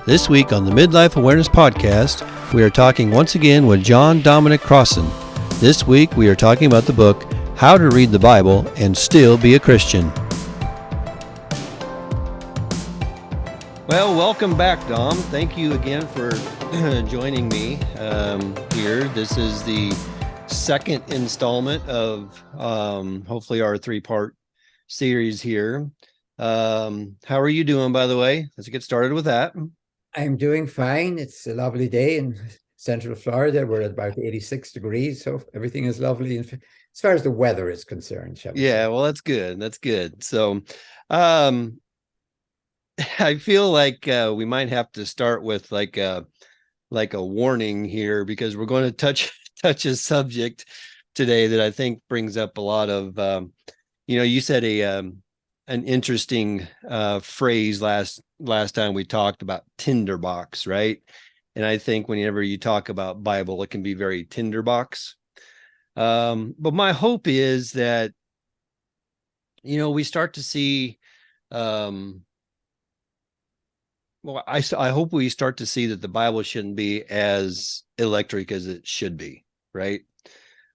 This week on the Midlife Awareness Podcast, we are talking once again with Dominic Crossan. This week we are talking about the book, How to Read the Bible and Still Be a Christian. Well, welcome back, Dom. Thank you again for joining me here. This is the second installment of hopefully our three-part series here. How are you doing, by the way? Let's get started with that. I'm doing fine. It's a lovely day in Central Florida. We're at about 86 degrees, so everything is lovely as far as the weather is concerned, shall we say. Well, that's good. That's good. So I feel like we might have to start with like a warning here, because we're going to touch a subject today that I think brings up a lot of you said an interesting phrase last time we talked about tinderbox, right? And I think whenever you talk about Bible, it can be very tinderbox. But my hope is that we start to see I hope we start to see that the Bible shouldn't be as electric as it should be, right?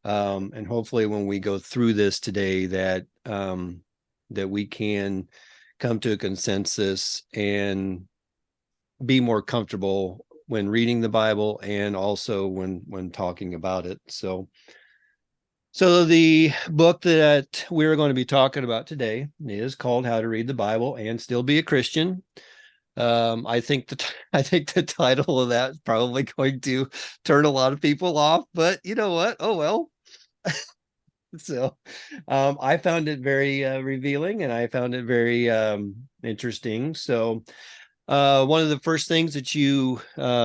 And hopefully when we go through this today that we can come to a consensus and be more comfortable when reading the Bible and also when talking about it. So the book that we're going to be talking about today is called How to Read the Bible and Still Be a Christian. I think the title of that is probably going to turn a lot of people off, but you know what? Oh well. So I found it very revealing, and I found it very interesting. So one of the first things that you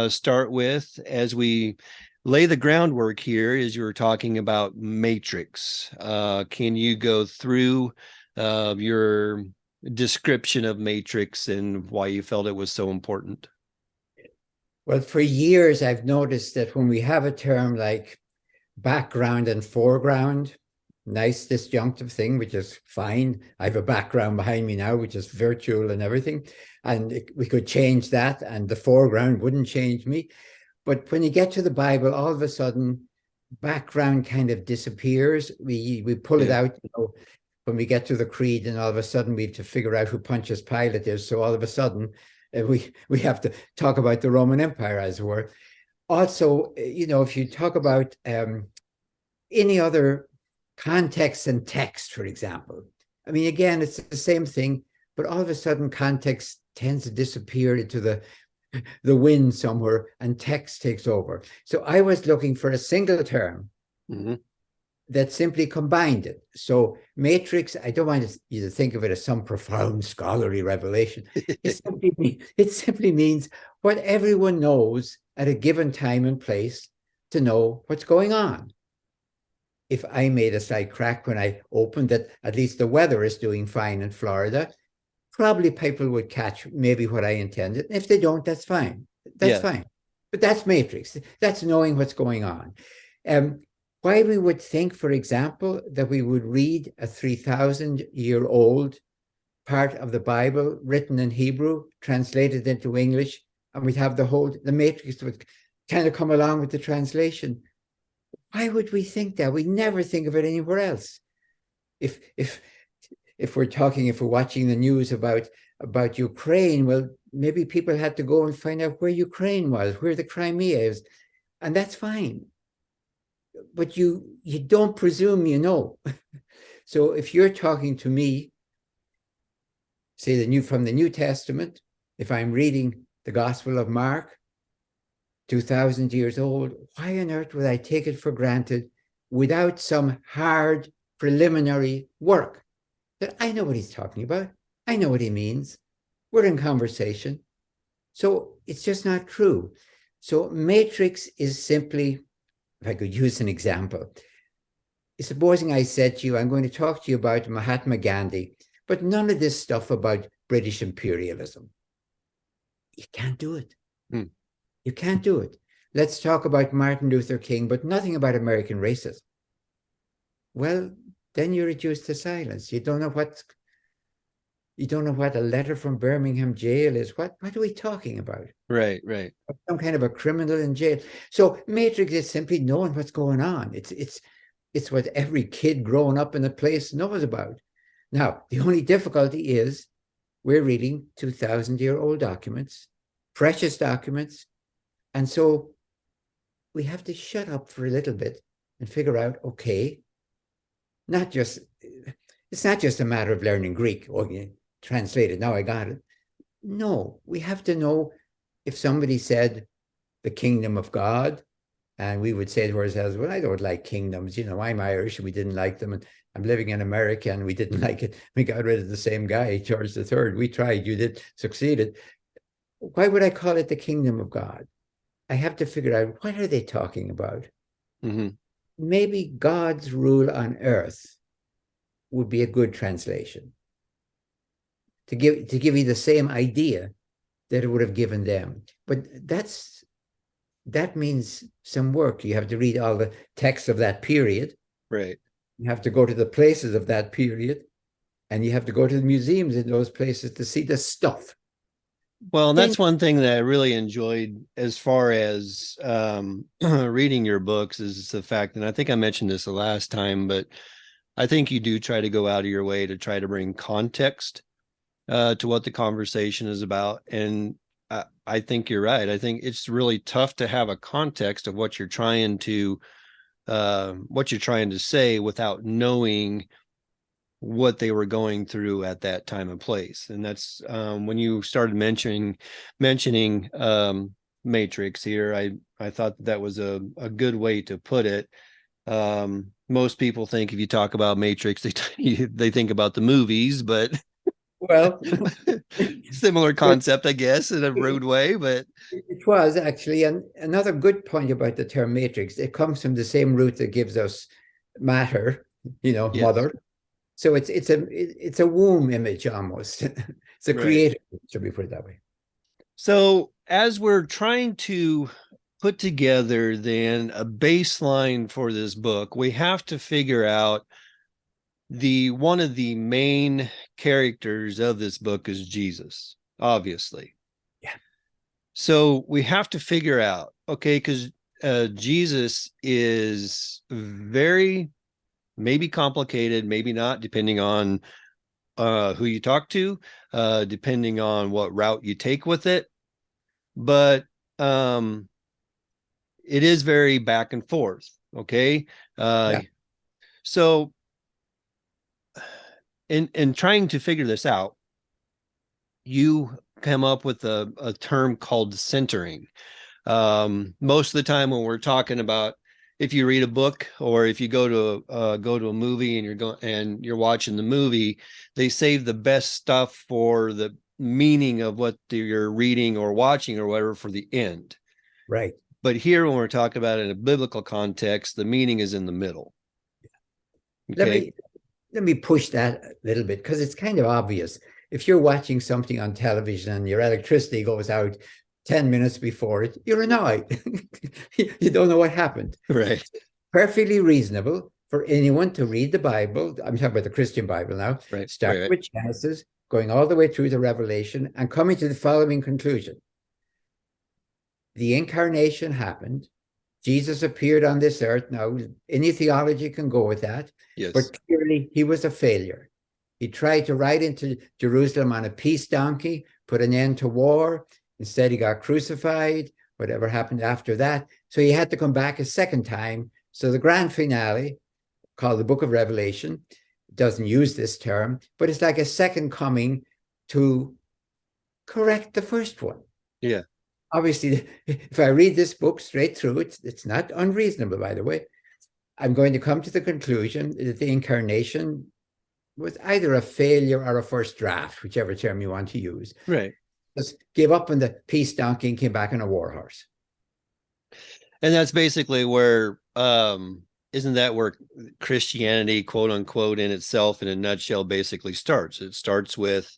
start with as we lay the groundwork here is you were talking about matrix. Can you go through your description of matrix and why you felt it was so important? Well, for years, I've noticed that when we have a term like background and foreground, nice disjunctive thing, which is fine. I have a background behind me now, which is virtual and everything. And we could change that, and the foreground wouldn't change me. But when you get to the Bible, all of a sudden, background kind of disappears. We pull it out, when we get to the creed, and all of a sudden we have to figure out who Pontius Pilate is. So all of a sudden, we have to talk about the Roman Empire, as it were. Also, if you talk about any other context and text, for example, I mean, again, it's the same thing, but all of a sudden context tends to disappear into the wind somewhere, and text takes over. So I was looking for a single term that simply combined it. So matrix, I don't want you to think of it as some profound scholarly revelation. It simply means what everyone knows at a given time and place to know what's going on. If I made a slight crack when I opened that at least the weather is doing fine in Florida, probably people would catch maybe what I intended. If they don't, that's fine. That's fine. But that's matrix. That's knowing what's going on. Why we would think, for example, that we would read a 3,000-year-old part of the Bible written in Hebrew, translated into English, and we'd have the matrix would kind of come along with the translation. Why would we think that? We never think of it anywhere else. If we're watching the news about Ukraine, well, maybe people had to go and find out where Ukraine was, where the Crimea is, and that's fine. But you don't presume you know. So if you're talking to me, say from the New Testament, if I'm reading the Gospel of Mark, 2,000 years old, why on earth would I take it for granted without some hard preliminary work that I know what he's talking about? I know what he means. We're in conversation. So it's just not true. So matrix is simply, if I could use an example, supposing I said to you, I'm going to talk to you about Mahatma Gandhi, but none of this stuff about British imperialism. You can't do it. You can't do it. Let's talk about Martin Luther King, but nothing about American racism. Well, then you're reduced to silence. You don't know You don't know what a letter from Birmingham jail is. What are we talking about? Right, right. Some kind of a criminal in jail. So Matrix is simply knowing what's going on. It's what every kid growing up in a place knows about. Now, the only difficulty is we're reading 2,000-year-old documents, precious documents. And so we have to shut up for a little bit and figure out, okay, not just, it's not just a matter of learning Greek. Oh, you translate it. Now I got it. No, we have to know if somebody said the kingdom of God, and we would say to ourselves, well, I don't like kingdoms. You know, I'm Irish and we didn't like them. And I'm living in America and we didn't like it. We got rid of the same guy, George III. We tried, you did, succeeded. Why would I call it the kingdom of God? I have to figure out, what are they talking about? Mm-hmm. Maybe God's rule on earth would be a good translation to give you the same idea that it would have given them. But that means some work. You have to read all the texts of that period. Right. You have to go to the places of that period, and you have to go to the museums in those places to see the stuff. Well, and Then, that's one thing that I really enjoyed as far as reading your books is the fact, and I think I mentioned this the last time, but I think you do try to go out of your way to try to bring context to what the conversation is about. And I think you're right. I think it's really tough to have a context of what you're trying to say without knowing what they were going through at that time and place. And that's when you started mentioning Matrix here. I thought that was a good way to put it. Most people think if you talk about Matrix, they think about the movies, but well, similar concept, I guess, in a rude way. But it was actually, and another good point about the term matrix, it comes from the same root that gives us matter, yes. mother. So it's a womb image almost. It's a Right. creative, should we put it that way? So as we're trying to put together then a baseline for this book, we have to figure out the one of the main characters of this book is Jesus, obviously. Yeah. So we have to figure out, okay, because Jesus is very maybe complicated, maybe not, depending on who you talk to, depending on what route you take with it. But it is very back and forth. Okay. Uh, Yeah. so in trying to figure this out, you come up with a term called centering. Most of the time when we're talking about, if you read a book or if you go to a movie and you're watching the movie, they save the best stuff for the meaning of what you're reading or watching or whatever for the end. Right. But here, when we're talking about it in a biblical context, the meaning is in the middle. Let Okay. me let me push that a little bit because it's kind of obvious. If you're watching something on television and your electricity goes out 10 minutes before it, you're annoyed. You don't know what happened. Right. Perfectly reasonable for anyone to read the Bible. I'm talking about the Christian Bible now, Right. Right. starting Right. with Genesis, going all the way through to Revelation, and coming to the following conclusion. The incarnation happened. Jesus appeared on this earth. Now, any theology can go with that, Yes. but clearly he was a failure. He tried to ride into Jerusalem on a peace donkey, put an end to war. Instead, he got crucified, whatever happened after that. So he had to come back a second time. So the grand finale, called the Book of Revelation, doesn't use this term, but it's like a second coming to correct the first one. Yeah. Obviously, if I read this book straight through, it's not unreasonable, by the way. I'm going to come to the conclusion that the incarnation was either a failure or a first draft, whichever term you want to use. Right. Just gave up on the peace donkey and came back on a war horse. And that's basically where isn't that where Christianity, quote unquote, in itself in a nutshell basically starts. It starts with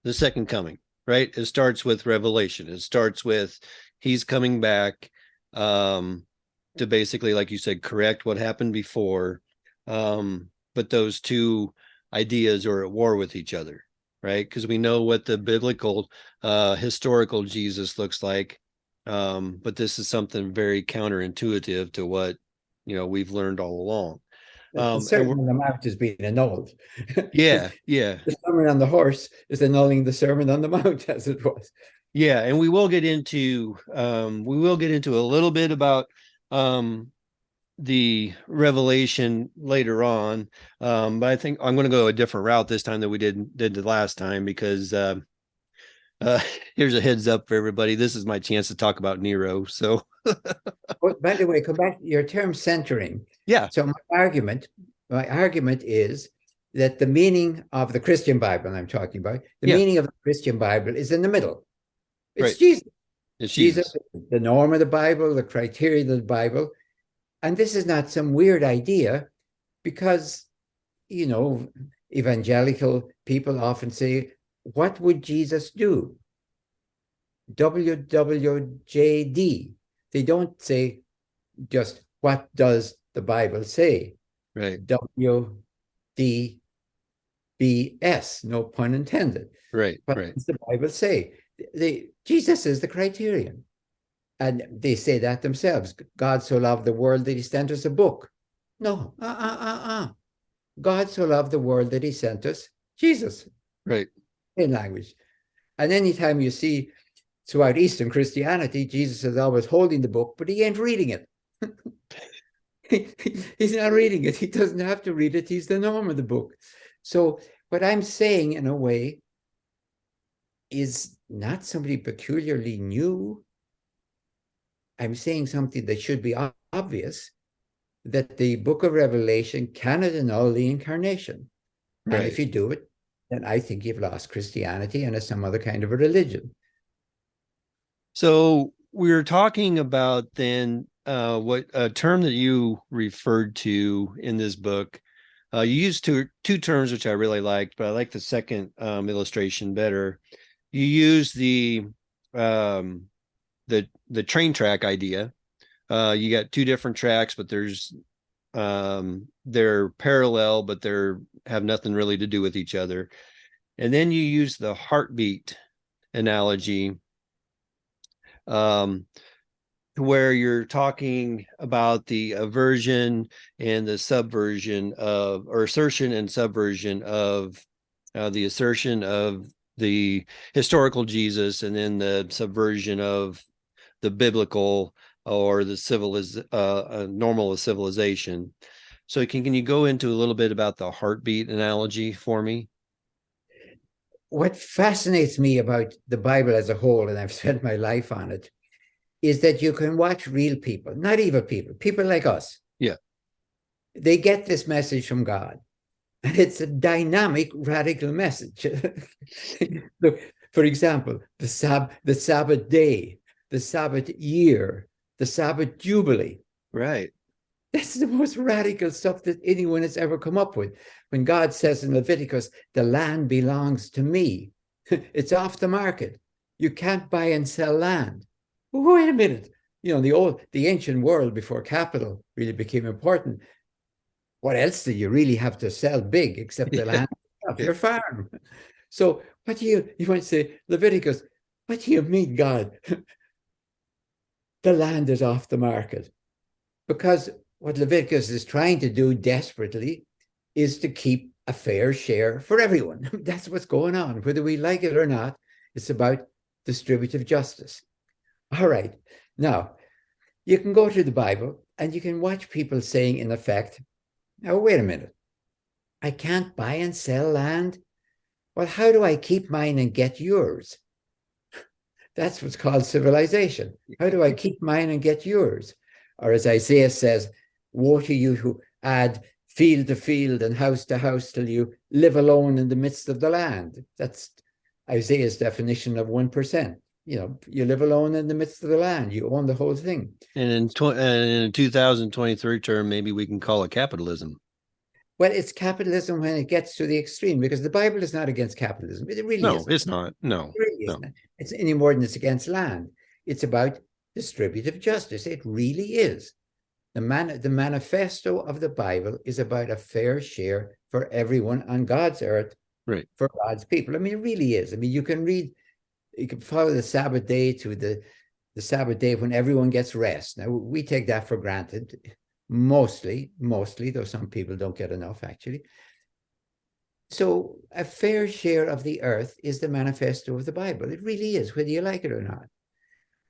the second coming, right? It starts with revelation. It starts with he's coming back to basically, like you said, correct what happened before. But those two ideas are at war with each other. right? Because we know what the biblical, historical Jesus looks like. But this is something very counterintuitive to what, we've learned all along. The And Sermon on the Mount is being annulled. yeah, yeah, The Sermon on the Horse is annulling the Sermon on the Mount as it was. yeah. And we will get into a little bit about the revelation later on. But I think I'm going to go a different route this time than we did the last time, because uh, here's a heads up for everybody. This is my chance to talk about Nero. So But by the way, come back to your term centering. yeah, So my argument is that the meaning of the Christian Bible I'm talking about, the yeah, meaning of the Christian Bible is in the middle. It's right. Jesus. It's Jesus, Jesus. the norm of the Bible, the criteria of the Bible. And this is not some weird idea because, you know, evangelical people often say, what would Jesus do? WWJD. They don't say just what does the Bible say? Right, WDBS, no pun intended. right, What right, does the Bible say? Jesus is the criterion. And they say that themselves. God so loved the world that he sent us a book. No, God so loved the world that he sent us Jesus right. in language. And anytime you see throughout Eastern Christianity, Jesus is always holding the book, but he ain't reading it. He's not reading it. He doesn't have to read it. He's the norm of the book. So what I'm saying in a way is not somebody peculiarly new. I'm saying something that should be obvious, that the book of Revelation cannot annul the incarnation. And if Right. you do it, then I think you've lost Christianity and it's some other kind of a religion. So we were talking about then what a term that you referred to in this book. You used two terms which I really liked, but I like the second illustration better. You use um, the train track idea. You got two different tracks, but they're parallel, but they're have nothing really to do with each other. And then you use the heartbeat analogy, um, where you're talking about the aversion and the subversion of, or assertion and subversion of, the assertion of the historical Jesus, and then the subversion of the biblical, or the normal of civilization. So can you go into a little bit about the heartbeat analogy for me? What fascinates me about the Bible as a whole, and I've spent my life on it, is that you can watch real people, not evil people, people like us. Yeah. They get this message from God. And it's a dynamic, radical message. Look, for example, the Sabbath day, the Sabbath year, the Sabbath jubilee. Right. That's the most radical stuff that anyone has ever come up with. When God says in Leviticus, the land belongs to me, it's off the market. You can't buy and sell land. Well, wait a minute. You know, the ancient world before capital really became important. What else do you really have to sell big except the Yeah. land of your farm? So what do you want to say, Leviticus, what do you mean, God? The land is off the market. Because what Leviticus is trying to do desperately is to keep a fair share for everyone. That's what's going on. Whether we like it or not, it's about distributive justice. All right. Now, you can go to the Bible and you can watch people saying, in effect, now, wait a minute. I can't buy and sell land. Well, how do I keep mine and get yours? That's what's called civilization. How do I keep mine and get yours? Or as Isaiah says, woe to you who add field to field and house to house till you live alone in the midst of the land. That's Isaiah's definition of 1%. You know, you live alone in the midst of the land. You own the whole thing. And in a 2023 term, maybe we can call it capitalism. Well, it's capitalism when it gets to the extreme, because the Bible is not against capitalism. It really No, isn't. it's not. No, It really no. isn't. It's any more than it's against land. It's about distributive justice. It really is. The manifesto of the Bible is about a fair share for everyone on God's earth Right. for God's people. I mean, it really is. I mean, you can follow the Sabbath day to the Sabbath day when everyone gets rest. Now, we take that for granted, mostly, though some people don't get enough, actually. So a fair share of the earth is the manifesto of the Bible. It really is, whether you like it or not.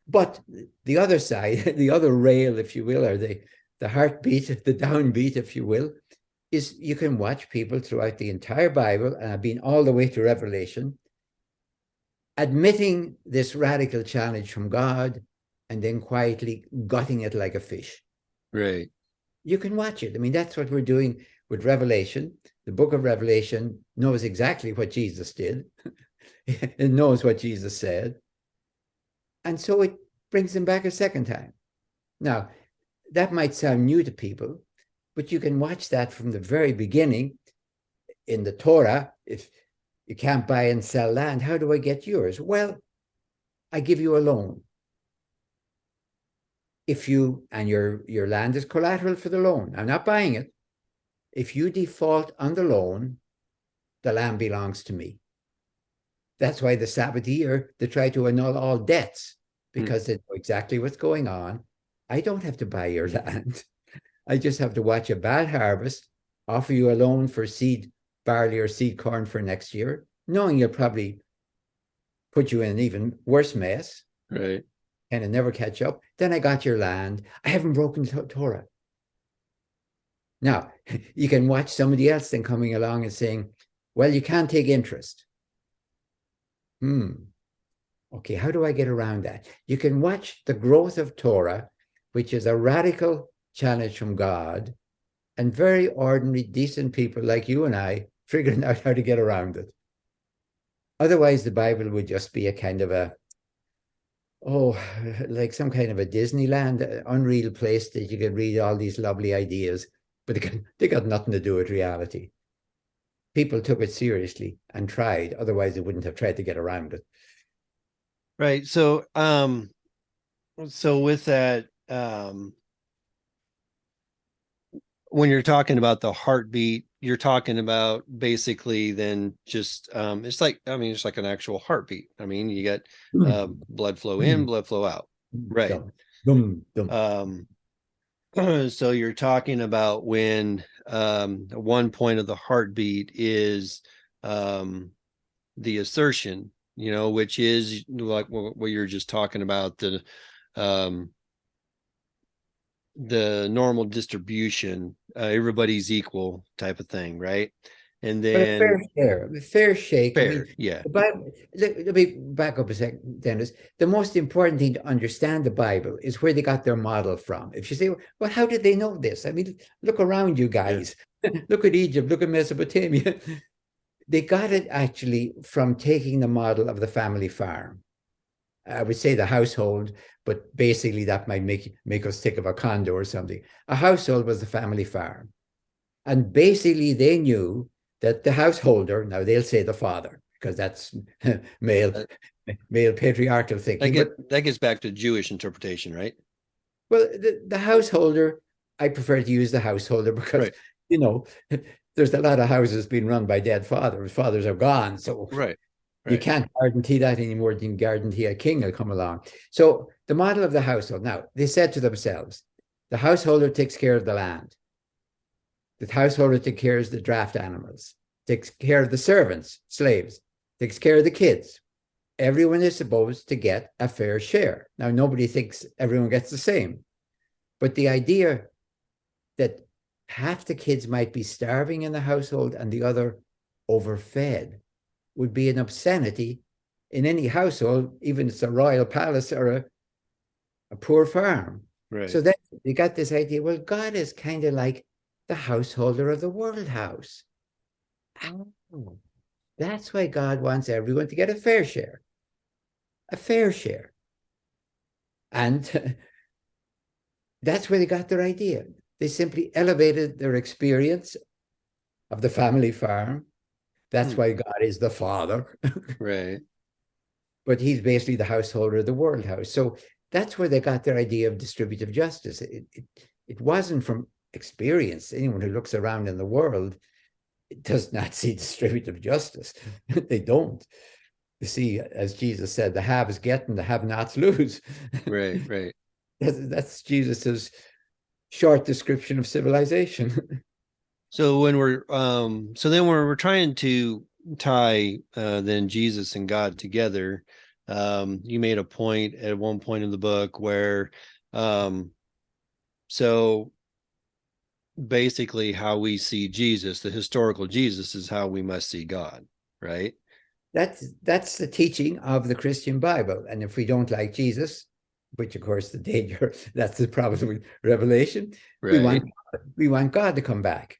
But the other side, the other rail, if you will, or the heartbeat, the downbeat, if you will, is you can watch people throughout the entire Bible, and I've been all the way to Revelation, admitting this radical challenge from God and then quietly gutting it like a fish. Right. You can watch it. I mean, that's what we're doing with Revelation. The book of Revelation knows exactly what Jesus did. It knows what Jesus said. And so it brings them back a second time. Now, that might sound new to people, but you can watch that from the very beginning in the Torah. If you can't buy and sell land, how do I get yours? Well, I give you a loan. If you, and your land is collateral for the loan, I'm not buying it. If you default on the loan, the land belongs to me. That's why the Sabbath year, they try to annul all debts, because they know exactly what's going on. I don't have to buy your land. I just have to watch a bad harvest, offer you a loan for seed barley or seed corn for next year, knowing you'll probably put you in an even worse mess. Right. And it never catch up. Then I got your land. I haven't broken Torah. Now, you can watch somebody else then coming along and saying, well, you can't take interest. Okay, how do I get around that? You can watch the growth of Torah, which is a radical challenge from God, and very ordinary, decent people like you and I figuring out how to get around it. Otherwise, the Bible would just be a kind of like some kind of a Disneyland, unreal place that you can read all these lovely ideas, but they got nothing to do with reality. People took it seriously and tried. Otherwise, they wouldn't have tried to get around it. Right. So with that, when you're talking about the heartbeat, you're talking about basically then just it's like, I mean, it's like an actual heartbeat. I mean, you got blood flow in, blood flow out. Right. Dum, dum. So you're talking about when one point of the heartbeat is the assertion, which is like what you're just talking about, the normal distribution, everybody's equal type of thing, right? And But then a fair shake. I mean, fair, yeah, the Bible, let me back up a second, Dennis. The most important thing to understand the Bible is where they got their model from. If you say, well, how did they know this? I mean, look around you guys. Yeah. Look at Egypt, look at Mesopotamia. They got it actually from taking the model of the family farm. I would say the household, but basically that might make us think of a condo or something. A household was the family farm. And basically they knew that the householder, now they'll say the father, because that's male patriarchal thinking. That gets back to Jewish interpretation, right? Well, the householder, I prefer to use the householder because, right, there's a lot of houses being run by dead fathers. Fathers are gone. So right. You can't guarantee that anymore than guarantee a king will come along. So the model of the household, now they said to themselves, the householder takes care of the land. The householder takes care of the draft animals, takes care of the servants, slaves, takes care of the kids. Everyone is supposed to get a fair share. Now, nobody thinks everyone gets the same. But the idea that half the kids might be starving in the household and the other overfed would be an obscenity in any household, even if it's a royal palace or a poor farm. Right. So then you got this idea, well, God is kind of like the householder of the world house. Oh, that's why God wants everyone to get a fair share. A fair share. And that's where they got their idea. They simply elevated their experience of the family farm. That's why God is the father. Right. But he's basically the householder of the world house. So that's where they got their idea of distributive justice. It wasn't from experience. Anyone who looks around in the world it does not see distributive justice. They don't. You see, as Jesus said, the haves get and the have-nots lose. Right, right. That's Jesus's short description of civilization. So then when we're trying to tie then Jesus and God together, you made a point at one point in the book where so basically how we see Jesus, the historical Jesus, is how we must see God, right? That's the teaching of the Christian Bible. And if we don't like Jesus, which of course the danger, that's the problem with Revelation, we Right, want we want God to come back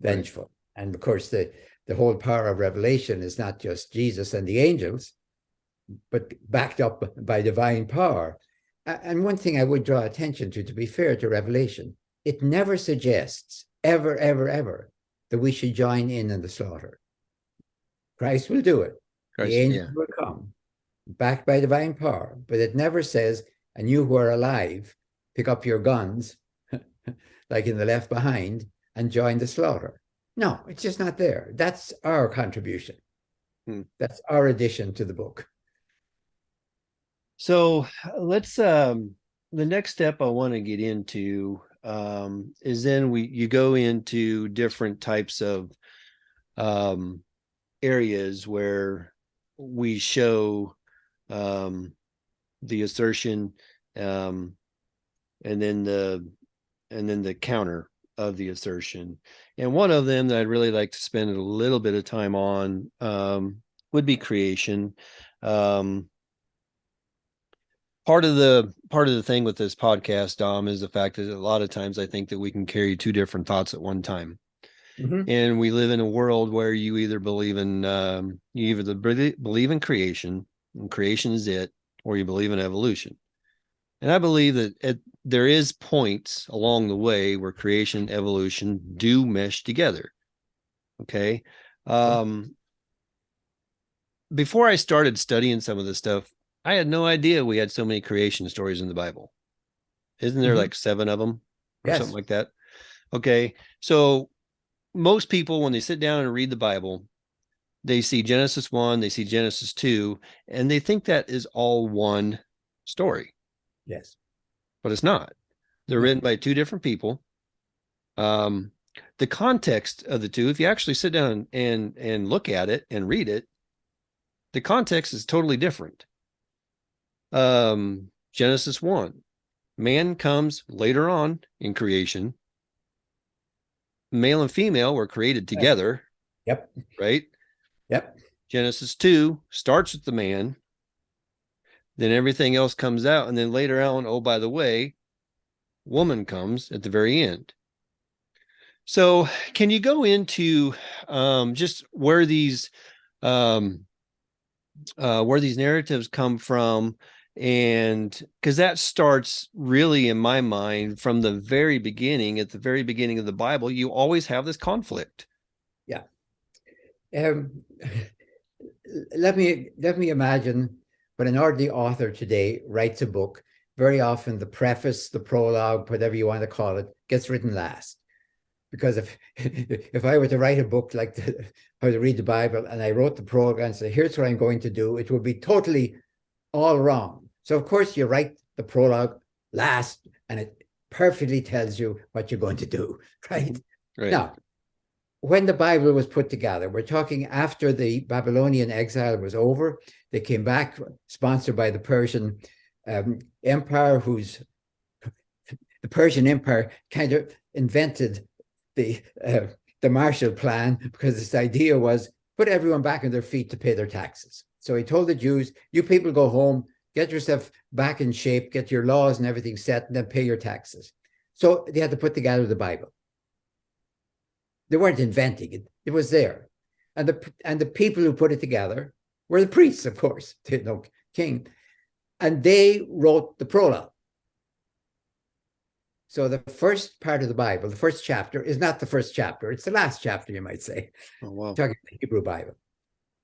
right. vengeful. And of course the whole power of Revelation is not just Jesus and the angels, but backed up by divine power. And one thing I would draw attention to be fair to Revelation, it never suggests ever, ever, ever that we should join in the slaughter. Christ will do it. The Christ, angels yeah. will come, backed by divine power. But it never says, and you who are alive, pick up your guns, like in the Left Behind, and join the slaughter. No, it's just not there. That's our contribution. Hmm. That's our addition to the book. So let's the next step I want to get into is then you go into different types of areas where we show the assertion um, and then the counter of the assertion. And one of them that I'd really like to spend a little bit of time on would be creation. Part of the thing with this podcast, Dom, is the fact that a lot of times I think that we can carry two different thoughts at one time. Mm-hmm. And we live in a world where you either believe in creation, and creation is it, or you believe in evolution. And I believe that there is points along the way where creation and evolution do mesh together. Okay. Before I started studying some of this stuff, I had no idea we had so many creation stories in the Bible. Isn't there Mm-hmm. like 7 of them or something Yes. like that? Okay. So most people, when they sit down and read the Bible, they see Genesis 1, they see Genesis 2, and they think that is all one story, Yes. but it's not. They're No. written by 2 different people. The context of the 2, if you actually sit down and look at it and read it, the context is totally different. Genesis 1, man comes later on in creation. Male and female were created together. Yep. Right? Yep. Genesis 2 starts with the man, then everything else comes out, and then later on, oh, by the way, woman comes at the very end. So can you go into just where these narratives come from? And because that starts really in my mind from the very beginning, at the very beginning of the Bible, you always have this conflict. Yeah. Let me imagine when an ordinary author today writes a book, very often the preface, the prologue, whatever you want to call it, gets written last. Because if I were to write a book like how to read the Bible, and I wrote the prologue and said, here's what I'm going to do, it would be totally all wrong. So of course you write the prologue last, and it perfectly tells you what you're going to do, right? Right. Now, when the Bible was put together, we're talking after the Babylonian exile was over. They came back, sponsored by the Persian Empire, the Persian Empire kind of invented the Marshall Plan, because its idea was put everyone back on their feet to pay their taxes. So he told the Jews, you people go home, get yourself back in shape, get your laws and everything set, and then pay your taxes. So they had to put together the Bible. They weren't inventing it. It was there. And the people who put it together were the priests, of course, no king. And they wrote the prologue. So the first part of the Bible, the first chapter, is not the first chapter. It's the last chapter, you might say. Oh, wow. Talking about the Hebrew Bible.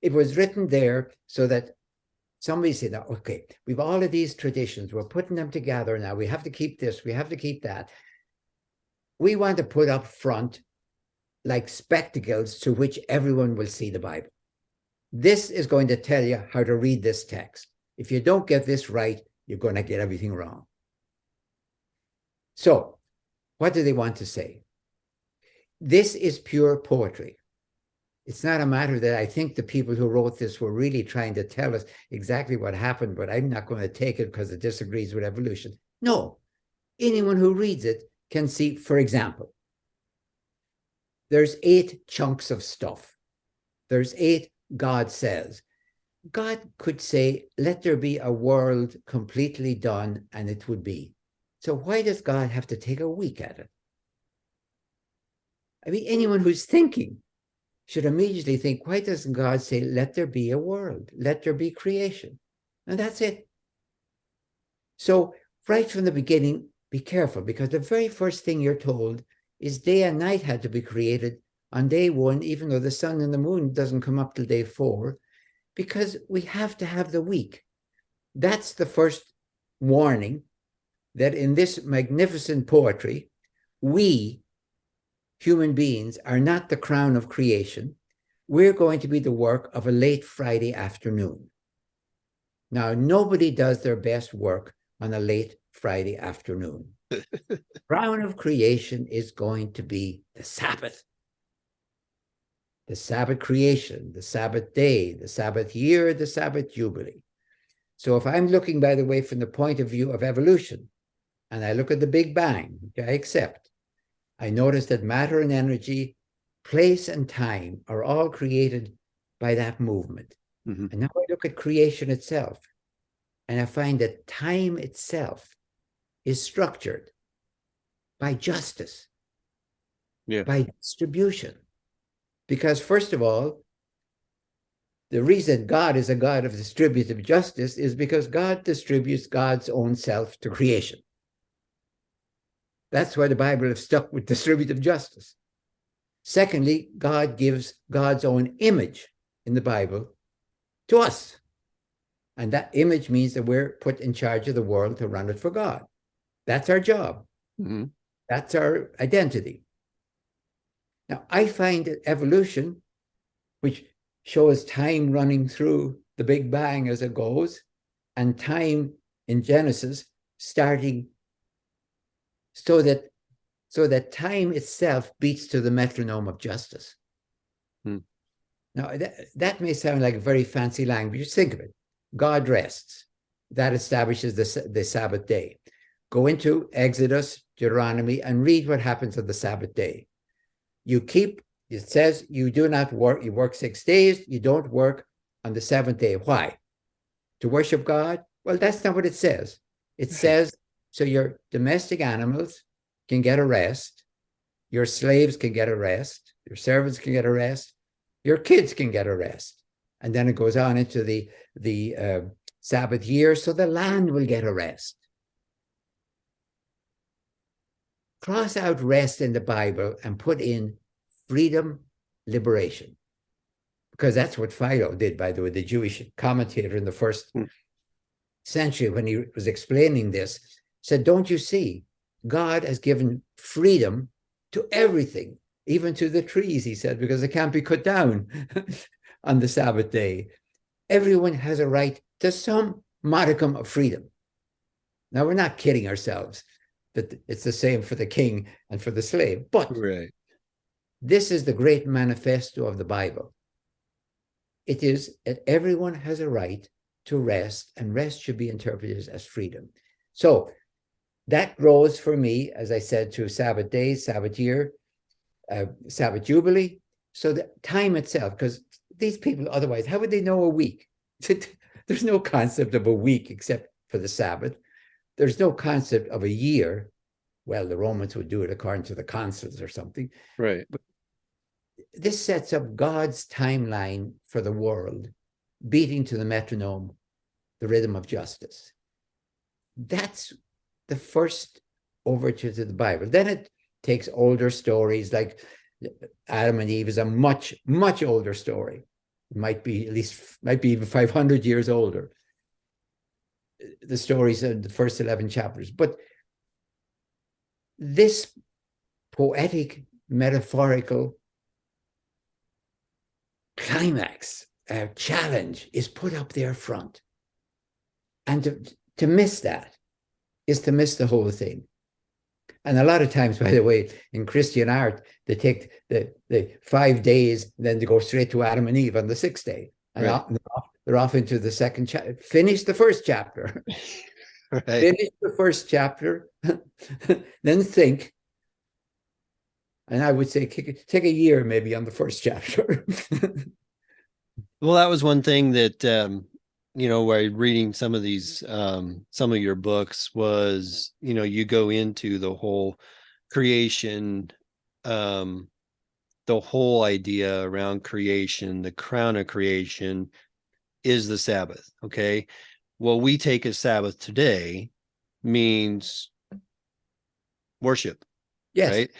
It was written there so that somebody said, okay, we've all of these traditions. We're putting them together now. We have to keep this. We have to keep that. We want to put up front like spectacles through which everyone will see the Bible. This is going to tell you how to read this text. If you don't get this right, you're going to get everything wrong. So, what do they want to say? This is pure poetry. It's not a matter that I think the people who wrote this were really trying to tell us exactly what happened, but I'm not going to take it because it disagrees with evolution. No, anyone who reads it can see, for example, there's 8 chunks of stuff. There's 8 God says. God could say, let there be a world completely done, and it would be. So why does God have to take a week at it? I mean, anyone who's thinking should immediately think, why doesn't God say, let there be a world, let there be creation? And that's it. So right from the beginning, be careful, because the very first thing you're told is day and night had to be created on day 1, even though the sun and the moon doesn't come up till day 4, because we have to have the week. That's the first warning, that in this magnificent poetry, we, human beings, are not the crown of creation. We're going to be the work of a late Friday afternoon. Now, nobody does their best work on a late Friday afternoon. Crown of creation is going to be the Sabbath. The Sabbath creation, the Sabbath day, the Sabbath year, the Sabbath jubilee. So if I'm looking, by the way, from the point of view of evolution, and I look at the Big Bang, which I accept, I notice that matter and energy, place and time are all created by that movement. Mm-hmm. And now I look at creation itself, and I find that time itself is structured by justice, by distribution. Because first of all, the reason God is a God of distributive justice is because God distributes God's own self to creation. That's why the Bible is stuck with distributive justice. Secondly, God gives God's own image in the Bible to us. And that image means that we're put in charge of the world to run it for God. That's our job. Mm-hmm. That's our identity. Now, I find that evolution, which shows time running through the Big Bang as it goes, and time in Genesis starting so that time itself beats to the metronome of justice. Now, that may sound like a very fancy language. Just think of it. God rests. That establishes the Sabbath day. Go into Exodus, Deuteronomy, and read what happens on the Sabbath day. It says you do not work, you work 6 days, you don't work on the 7th day. Why? To worship God? Well, that's not what it says. It says, so your domestic animals can get a rest, your slaves can get a rest, your servants can get a rest, your kids can get a rest. And then it goes on into the Sabbath year, so the land will get a rest. Cross out rest in the Bible and put in freedom, liberation. Because that's what Philo did, by the way, the Jewish commentator in the first century, when he was explaining this, said, don't you see, God has given freedom to everything, even to the trees, he said, because they can't be cut down on the Sabbath day. Everyone has a right to some modicum of freedom. Now, we're not kidding ourselves that it's the same for the king and for the slave, but this is the great manifesto of the Bible. It is that everyone has a right to rest, and rest should be interpreted as freedom. So that grows for me, as I said, to Sabbath days, Sabbath year, Sabbath jubilee. So the time itself, because these people, otherwise, how would they know a week? There's no concept of a week except for the Sabbath. There's no concept of a year. Well, the Romans would do it according to the consuls or something. Right. But this sets up God's timeline for the world, beating to the metronome, the rhythm of justice. That's the first overture to the Bible. Then it takes older stories, like Adam and Eve is a much, much older story. It might be even 500 years older. The stories in the first 11 chapters. But this poetic, metaphorical climax, challenge is put up there front. And to miss that is to miss the whole thing. And a lot of times, by the way, in Christian art, they take the 5 days, then they go straight to Adam and Eve on the 6th day. And Right. they're off into the second chapter. Finish the first chapter. Right. Finish the first chapter, then think. And I would say take a year maybe on the first chapter. Well, that was one thing that while reading some of these some of your books was, you go into the whole creation, the whole idea around creation, the crown of creation is the Sabbath. Okay. Well, we take a Sabbath today means worship, Yes. right?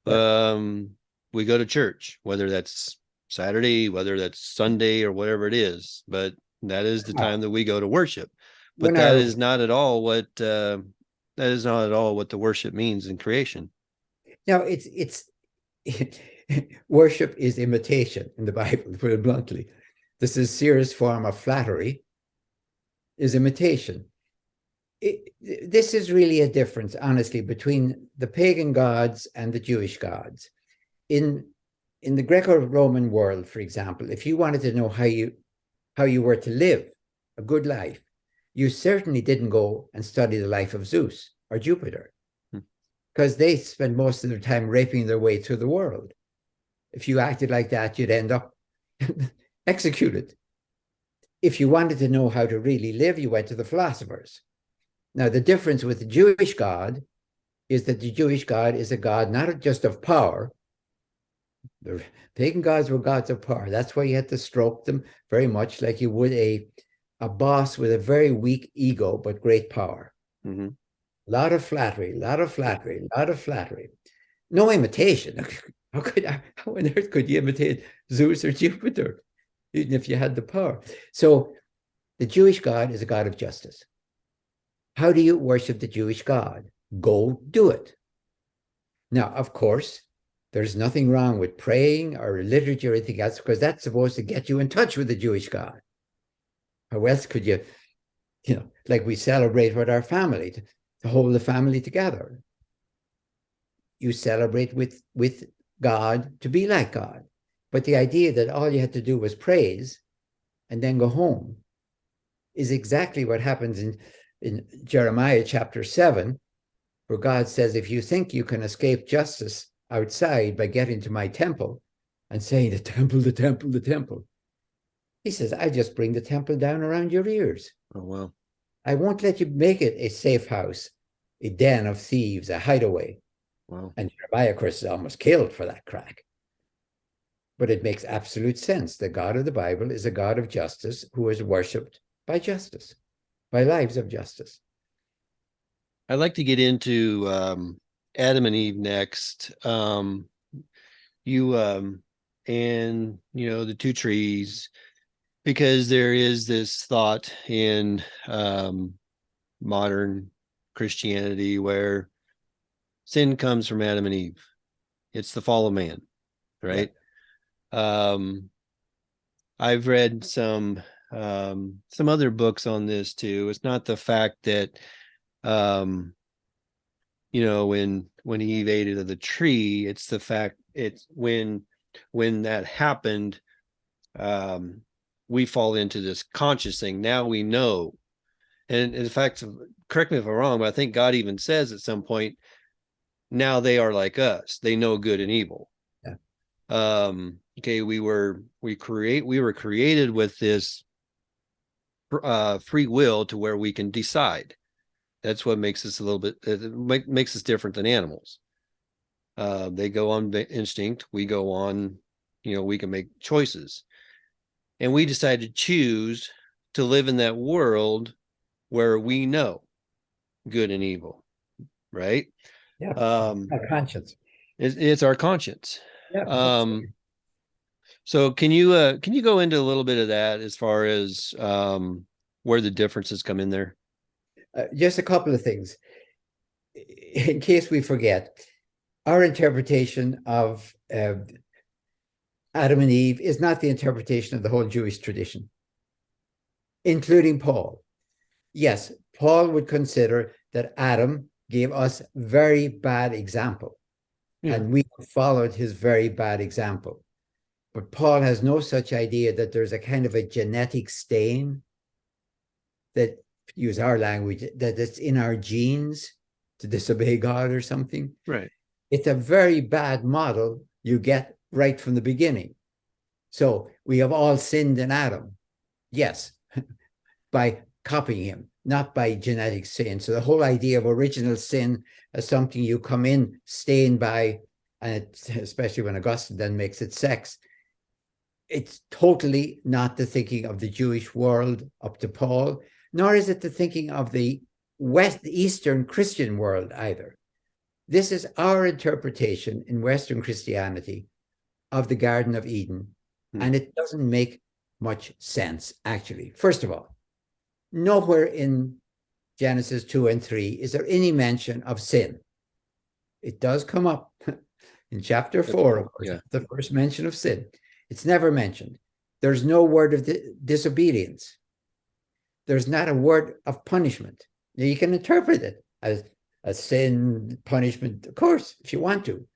Yeah. We go to church, whether that's Saturday, whether that's Sunday, or whatever it is, but that is the time that we go to worship. But When that our is not at all what the worship means in creation. now it's worship is imitation in the Bible, to put it bluntly. The sincerest form of flattery is imitation. This is really a difference, honestly, between the pagan gods and the Jewish gods. In the Greco-Roman world, for example, if you wanted to know how you were to live a good life, you certainly didn't go and study the life of Zeus or Jupiter, because they spend most of their time raping their way through the world. If you acted like that, you'd end up executed. If you wanted to know how to really live, you went to the philosophers. Now, the difference with the Jewish God is that the Jewish God is a God not just of power. The pagan gods were gods of power. That's why you had to stroke them very much like you would a boss with a very weak ego, but great power. Mm-hmm. A lot of flattery, a lot of flattery, a lot of flattery. No imitation. How on earth could you imitate Zeus or Jupiter, even if you had the power? So the Jewish God is a God of justice. How do you worship the Jewish God? Go do it. Now, of course, there's nothing wrong with praying or liturgy or anything else, because that's supposed to get you in touch with the Jewish God. How else could you, like we celebrate with our family, to hold the family together. You celebrate with God to be like God. But the idea that all you had to do was praise and then go home is exactly what happens in Jeremiah chapter 7, where God says, if you think you can escape justice outside by getting to my temple and saying, the temple, the temple, the temple, he says, I just bring the temple down around your ears. Oh, wow. I won't let you make it a safe house, a den of thieves, a hideaway. Wow. And Jeremiah, of course, is almost killed for that crack. But it makes absolute sense. The God of the Bible is a God of justice who is worshipped by justice, by lives of justice. I'd like to get into Adam and Eve next. You and the two trees, because there is this thought in modern Christianity where sin comes from Adam and Eve. It's the fall of man, right? Yeah. I've read some other books on this too. It's not the fact that when Eve ate of the tree, it's the fact it's when that happened, we fall into this conscious thing. Now we know. And in fact, correct me if I'm wrong, but I think God even says at some point, now they are like us. They know good and evil. Yeah. Okay, we were created with this free will to where we can decide. That's what makes us a little bit makes us different than animals. They go on instinct. We go on, we can make choices. And we decide to choose to live in that world where we know good and evil, right? Yeah. Our conscience. It's our conscience. Yeah. So can you go into a little bit of that as far as where the differences come in there? Just a couple of things. In case we forget, our interpretation of Adam and Eve is not the interpretation of the whole Jewish tradition, including Paul. Yes, Paul would consider that Adam gave us very bad example, and we followed his very bad example. But Paul has no such idea that there's a kind of a genetic stain that, use our language, that it's in our genes to disobey God or something. Right. It's a very bad model you get right from the beginning. So we have all sinned in Adam. Yes, by copying him, not by genetic sin. So the whole idea of original sin as something you come in stained by, and especially when Augustine then makes it sex, it's totally not the thinking of the Jewish world up to Paul, nor is it the thinking of the Eastern Christian world either. This is our interpretation in Western Christianity of the Garden of Eden, and it doesn't make much sense, actually. First of all, nowhere in Genesis 2 and 3 is there any mention of sin. It does come up in chapter 4, of course, the first mention of sin. It's never mentioned. There's no word of disobedience. There's not a word of punishment. Now, you can interpret it as a sin, punishment, of course, if you want to.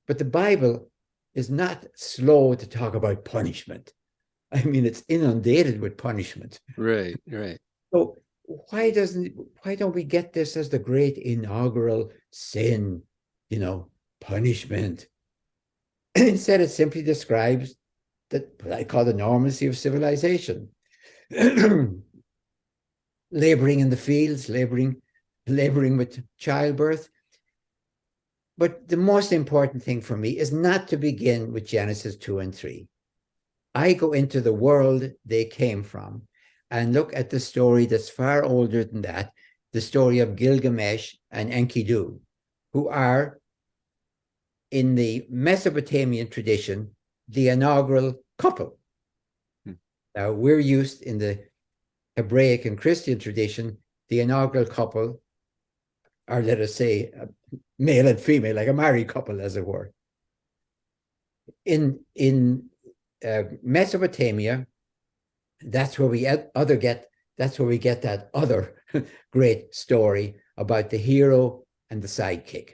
But the Bible is not slow to talk about punishment. I mean, it's inundated with punishment. Right, right. So why don't we get this as the great inaugural sin, punishment? Instead, it simply describes what I call the normalcy of civilization. Laboring in the fields, laboring with childbirth. But the most important thing for me is not to begin with Genesis 2 and 3. I go into the world they came from and look at the story that's far older than that, the story of Gilgamesh and Enkidu, who are, in the Mesopotamian tradition, the inaugural couple. Now, we're used in the Hebraic and Christian tradition, the inaugural couple are, let us say, male and female, like a married couple, as it were. In Mesopotamia, that's where we get that other great story about the hero and the sidekick.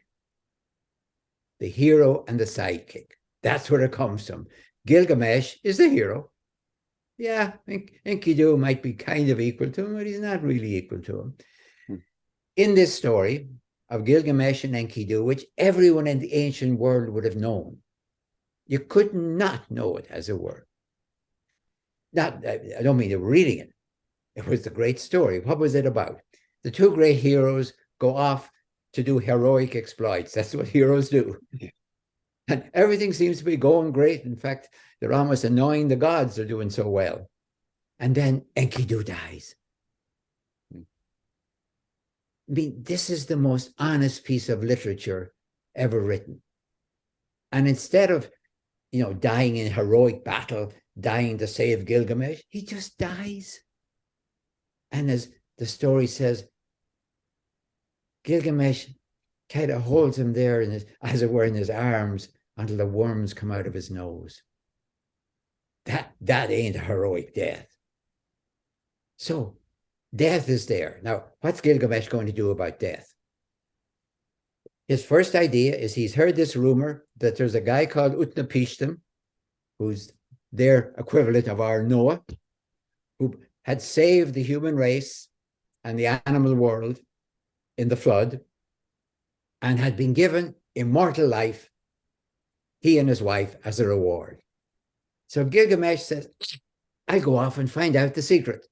The hero and the sidekick. That's where it comes from. Gilgamesh is the hero. Yeah, Enkidu might be kind of equal to him, but he's not really equal to him. In this story of Gilgamesh and Enkidu, which everyone in the ancient world would have known, you could not know it, as it were. I don't mean they were reading it. It was the great story. What was it about? The two great heroes go off to do heroic exploits. That's what heroes do. Yeah. And everything seems to be going great. In fact, they're almost annoying the gods. They're doing so well. And then Enkidu dies. I mean, this is the most honest piece of literature ever written. And instead of, dying in heroic battle, dying to save Gilgamesh, he just dies. And as the story says, Gilgamesh kind of holds him there, as it were, in his arms until the worms come out of his nose. That ain't a heroic death. So death is there. Now, what's Gilgamesh going to do about death? His first idea is he's heard this rumor that there's a guy called Utnapishtim, who's their equivalent of our Noah, who had saved the human race and the animal world in the flood and had been given immortal life, he and his wife, as a reward. So Gilgamesh says, I'll go off and find out the secret.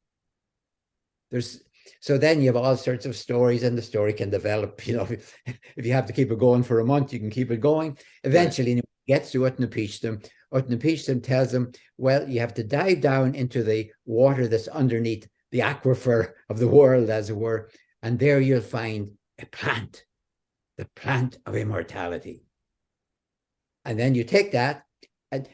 So then you have all sorts of stories, and the story can develop. If you have to keep it going for a month, you can keep it going. Eventually, right, he gets to Utnapishtim. Utnapishtim tells him, well, you have to dive down into the water that's underneath the aquifer of the world, as it were, and there you'll find a plant, the plant of immortality. And then you take that, and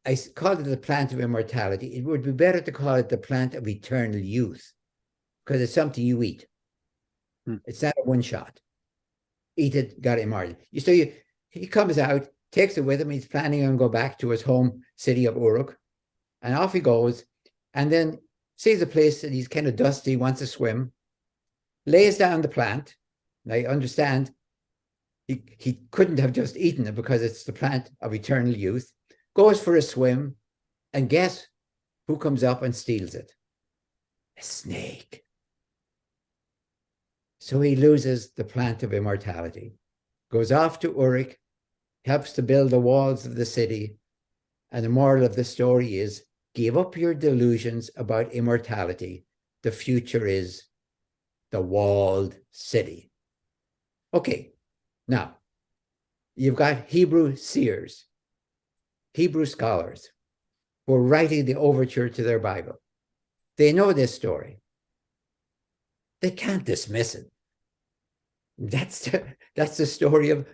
I called it the plant of immortality. It would be better to call it the plant of eternal youth, because it's something you eat. It's not a one shot. Eat it, got immortal. So he comes out, takes it with him. He's planning on go back to his home city of Uruk, and off he goes. And then sees a place that he's kind of dusty, wants to swim, lays down the plant. And I understand he couldn't have just eaten it because it's the plant of eternal youth, goes for a swim, and guess who comes up and steals it? A snake. So he loses the plant of immortality, goes off to Uruk, helps to build the walls of the city. And the moral of the story is, give up your delusions about immortality. The future is the walled city. Okay, now you've got Hebrew seers, Hebrew scholars who are writing the overture to their Bible. They know this story. They can't dismiss it. That's the story of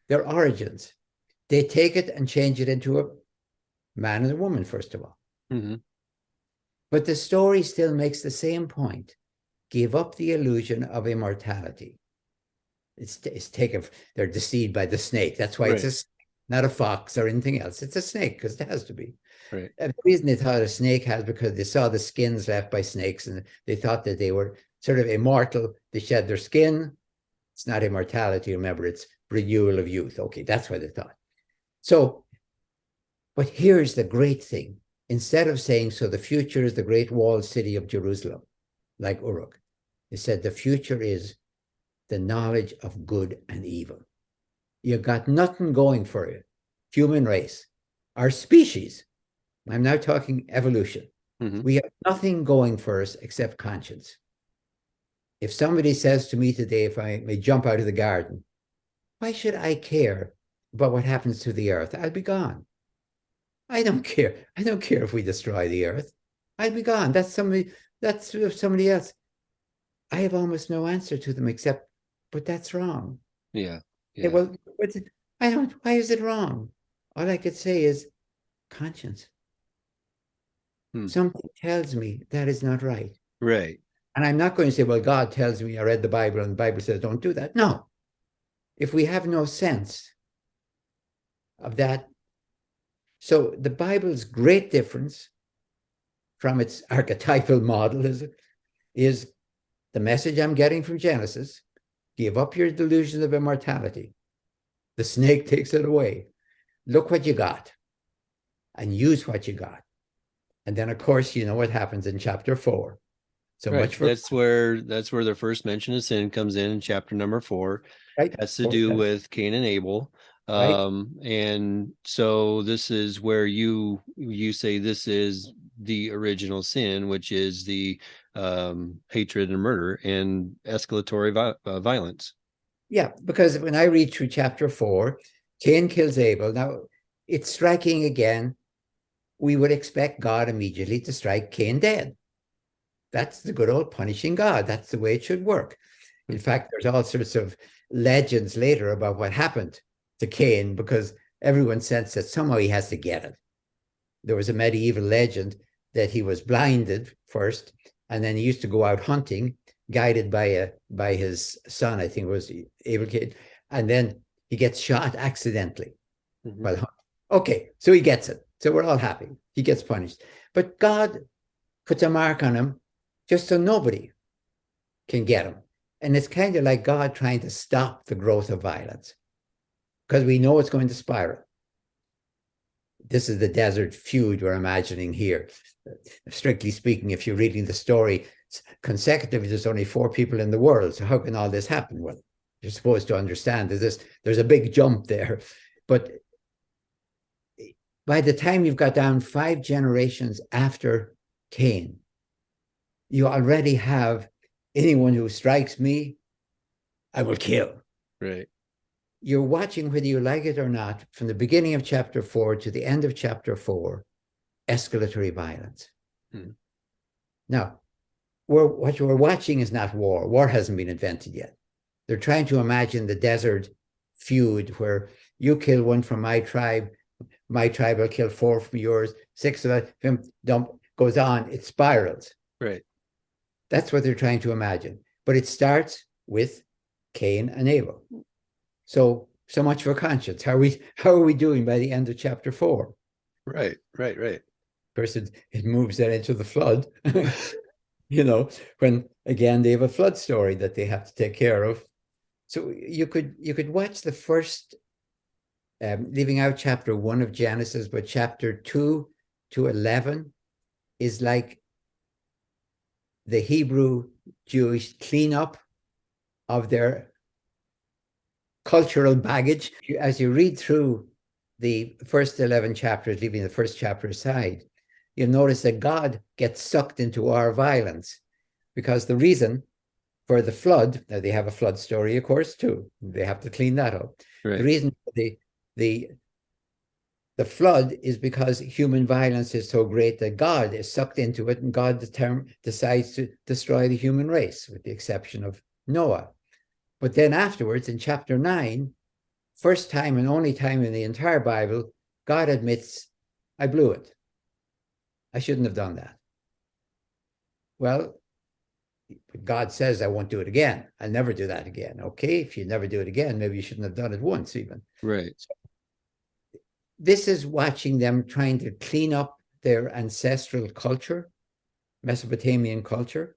their origins. They take it and change it into a man and a woman, first of all. Mm-hmm. But the story still makes the same point. Give up the illusion of immortality. It's taken, they're deceived by the snake. That's why Right. it's not a fox or anything else. It's a snake because it has to be. Right. And the reason they thought a snake has because they saw the skins left by snakes and they thought that they were sort of immortal. They shed their skin. It's not immortality. Remember, it's renewal of youth. Okay, that's what they thought. So, but here's the great thing. Instead of saying, so the future is the great walled city of Jerusalem, like Uruk, they said the future is the knowledge of good and evil. You've got nothing going for you. Human race, our species. I'm now talking evolution. Mm-hmm. We have nothing going for us except conscience. If somebody says to me today, if I may jump out of the garden, why should I care about what happens to the earth? I'll be gone. I don't care. I don't care if we destroy the earth. I'll be gone. That's somebody else. I have almost no answer to them except, but that's wrong. Yeah. Yeah. Well, why is it wrong? All I could say is conscience. Something tells me that is not right. Right. And I'm not going to say, well, God tells me I read the Bible and the Bible says don't do that. No. If we have no sense of that. So the Bible's great difference from its archetypal model is the message I'm getting from Genesis. Give up your delusions of immortality. The snake takes it away. Look what you got and use what you got. And then, of course, you know what happens in chapter 4. So right. much for that's where the first mention of sin comes in chapter number 4. right. Has to do with Cain and Abel. Right. And so this is where you say this is the original sin, which is the hatred and murder and escalatory violence. Yeah, because when I read through chapter 4, Cain kills Abel. Now, it's striking again. We would expect God immediately to strike Cain dead. That's the good old punishing God. That's the way it should work. In fact, there's all sorts of legends later about what happened to Cain because everyone sensed that somehow he has to get it. There was a medieval legend that he was blinded first, and then he used to go out hunting, guided by his son, I think it was Abel Cain, and then he gets shot accidentally. Mm-hmm. Well, okay, so he gets it. So we're all happy. He gets punished. But God puts a mark on him just so nobody can get him. And it's kind of like God trying to stop the growth of violence because we know it's going to spiral. This is the desert feud we're imagining here. Strictly speaking, if you're reading the story consecutively, there's only 4 people in the world. So how can all this happen? Well, you're supposed to understand that there's a big jump there. But by the time you've got down 5 generations after Cain, you already have anyone who strikes me, I will kill. Right. You're watching, whether you like it or not, from the beginning of chapter 4 to the end of chapter 4, escalatory violence. Now, what you're watching is not war. War hasn't been invented yet. They're trying to imagine the desert feud where you kill one from my tribe will kill 4 from yours, 6 of them goes on, it spirals. Right. That's what they're trying to imagine. But it starts with Cain and Abel. So So much for conscience. How are we doing by the end of chapter 4? Right. Of course, it moves that into the flood. When again they have a flood story that they have to take care of. So you could watch the first, leaving out chapter 1 of Genesis, but chapter 2 to 11 is like the Hebrew Jewish cleanup of their cultural baggage. As you read through the first 11 chapters, leaving the first chapter aside, you'll notice that God gets sucked into our violence, because the reason for the flood, now they have a flood story, of course, too. They have to clean that up. Right. The reason for the flood is because human violence is so great that God is sucked into it, and God decides to destroy the human race, with the exception of Noah. But then afterwards, in chapter 9, first time and only time in the entire Bible, God admits, I blew it. I shouldn't have done that. Well, God says, I won't do it again. I'll never do that again. Okay, if you never do it again, maybe you shouldn't have done it once even. Right. So this is watching them trying to clean up their ancestral culture, Mesopotamian culture,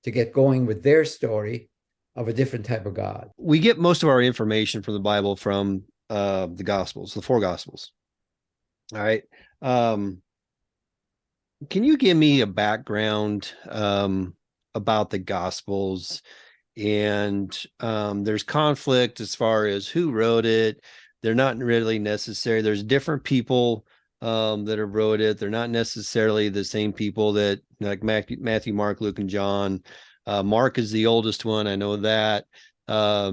to get going with their story of a different type of God. We get most of our information from the Bible from the Gospels, the 4 Gospels. All right. Can you give me a background about the Gospels? And there's conflict as far as who wrote it. They're not really necessary. There's different people that have wrote it. They're not necessarily the same people that, like Matthew, Mark, Luke, and John. Mark is the oldest one. I know that. I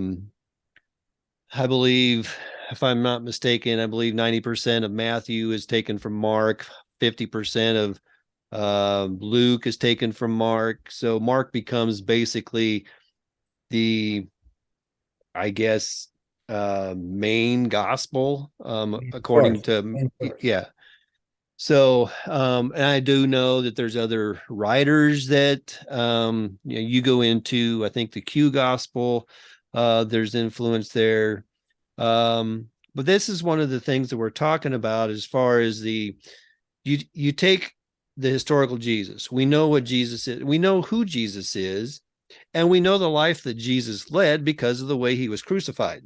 believe, if I'm not mistaken, I believe 90% of Matthew is taken from Mark. 50% of Luke is taken from Mark. So Mark becomes basically the, I guess, main gospel, according to, yeah. So, and I do know that there's other writers that, you go into, I think the Q gospel, there's influence there. But this is one of the things that we're talking about as far as you take the historical Jesus. We know what Jesus is. We know who Jesus is, and we know the life that Jesus led because of the way he was crucified.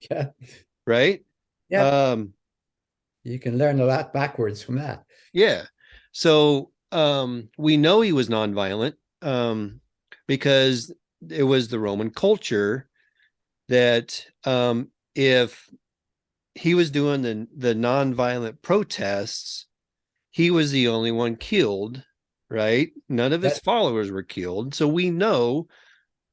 Yeah. Right? Yeah. You can learn a lot backwards from that. Yeah. So we know he was nonviolent because it was the Roman culture that if he was doing the nonviolent protests, he was the only one killed, right? None of his followers were killed. So we know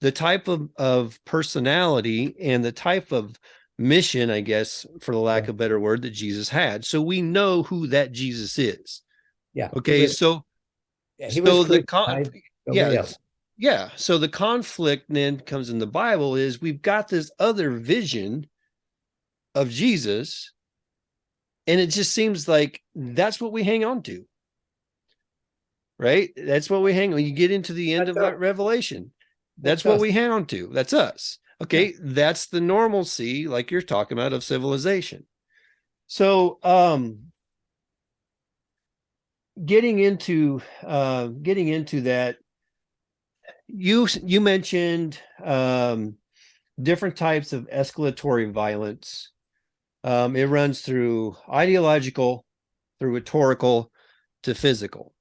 the type of personality and the type of mission, I guess, for the lack of a better word, that Jesus had. So we know who that Jesus is. Yeah. Okay. So the So the conflict then comes in the Bible is we've got this other vision of Jesus, and it just seems like that's what we hang on to. Right? That's what we hang on. You get into the end of Revelation. That's what we hang on to. That's us. Okay. Yeah. That's the normalcy, like you're talking about, of civilization. So getting into that, you mentioned different types of escalatory violence. It runs through ideological, through rhetorical, to physical.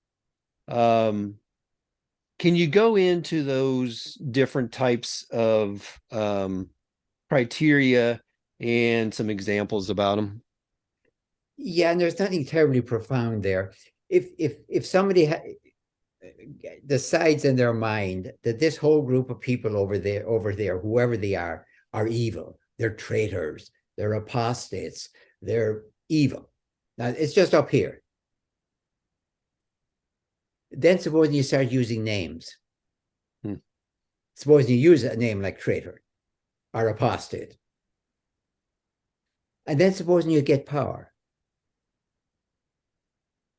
Can you go into those different types of criteria and some examples about them? Yeah, and there's nothing terribly profound there. If somebody decides in their mind that this whole group of people over there, whoever they are evil, they're traitors, they're apostates, they're evil. Now it's just up here. Then supposing you start using names. Suppose you use a name like traitor or apostate. And then supposing you get power.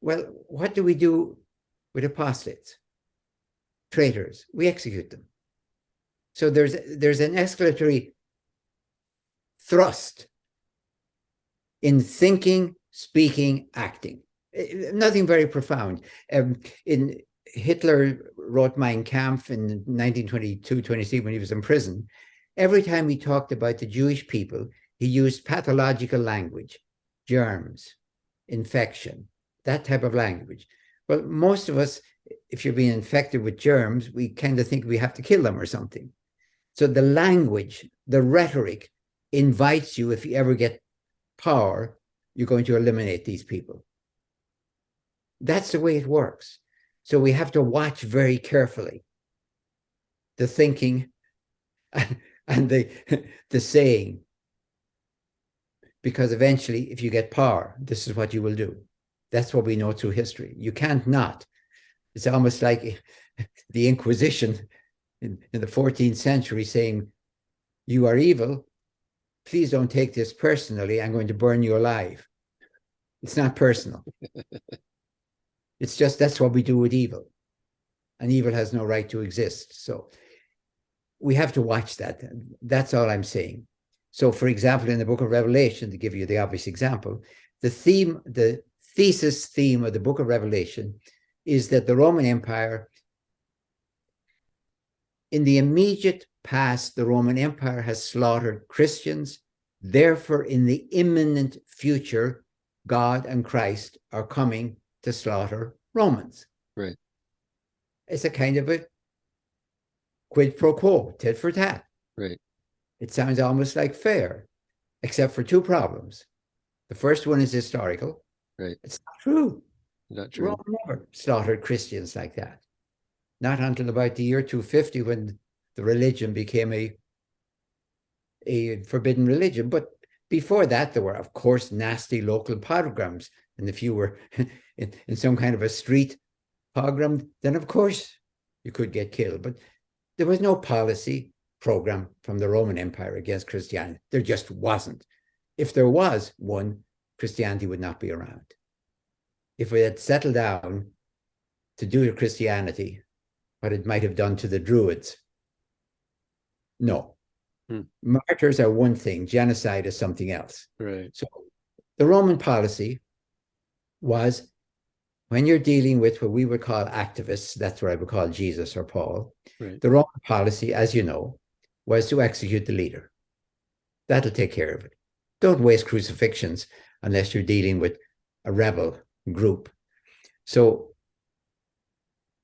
Well, what do we do with apostates? Traitors. We execute them. So there's an escalatory thrust in thinking, speaking, acting. Nothing very profound. In Hitler wrote Mein Kampf in 1922-23 when he was in prison. Every time he talked about the Jewish people, he used pathological language, germs, infection, that type of language. Well, most of us, if you're being infected with germs, we kind of think we have to kill them or something. So the language, the rhetoric invites you, if you ever get power, you're going to eliminate these people. That's the way it works. So we have to watch very carefully the thinking and the saying, because eventually, if you get power, this is what you will do. That's what we know through history. You can't not. It's almost like the Inquisition in the 14th century saying, you are evil. Please don't take this personally. I'm going to burn you alive. It's not personal. It's just that's what we do with evil. And evil has no right to exist. So we have to watch that. That's all I'm saying. So, for example, in the book of Revelation, to give you the obvious example, the thesis theme of the book of Revelation is that the Roman Empire, in the immediate past, the Roman Empire has slaughtered Christians. Therefore, in the imminent future, God and Christ are coming to slaughter Romans. Right. It's a kind of a quid pro quo, tit for tat. Right. It sounds almost like fair, except for two problems. The first one is historical. Right. It's not true. Not true. Rome never slaughtered Christians like that. Not until about the year 250 when the religion became a forbidden religion. But before that, there were, of course, nasty local pogroms. And if you were in some kind of a street pogrom, then of course you could get killed. But there was no policy program from the Roman Empire against Christianity. There just wasn't. If there was one, Christianity would not be around. If we had settled down to do to Christianity what it might have done to the Druids, no. Martyrs are one thing, genocide is something else. Right. So the Roman policy was, when you're dealing with what we would call activists, that's what I would call Jesus or Paul, right. The Roman policy, as you know, was to execute the leader. That'll take care of it. Don't waste crucifixions unless you're dealing with a rebel group. So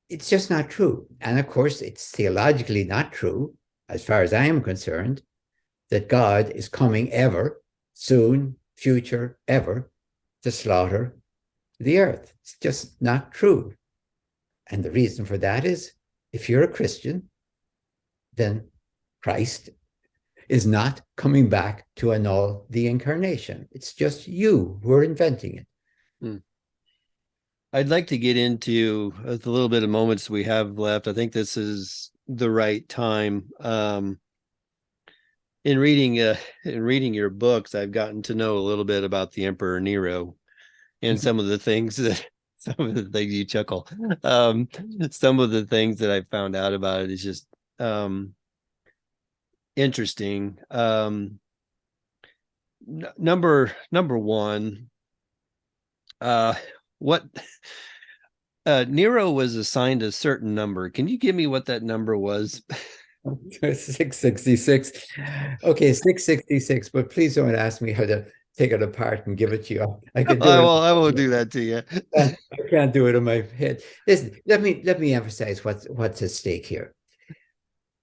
it's just not true. And of course, it's theologically not true, as far as I am concerned, that God is coming ever, soon, future, ever, to slaughter the earth. It's just not true. And the reason for that is, if you're a Christian, then Christ is not coming back to annul the incarnation. It's just you who are inventing it. I'd like to get into the little bit of moments we have left. I think this is the right time. In reading your books, I've gotten to know a little bit about the Emperor Nero and some of the things you chuckle. Some of the things that I found out about it is just interesting. Number one, what Nero was assigned a certain number. Can you give me what that number was? 666. Okay, 666. But please don't ask me how to take it apart and give it to you. I could do it. I won't do that to you. I can't do it in my head. Listen, let me emphasize what's at stake here.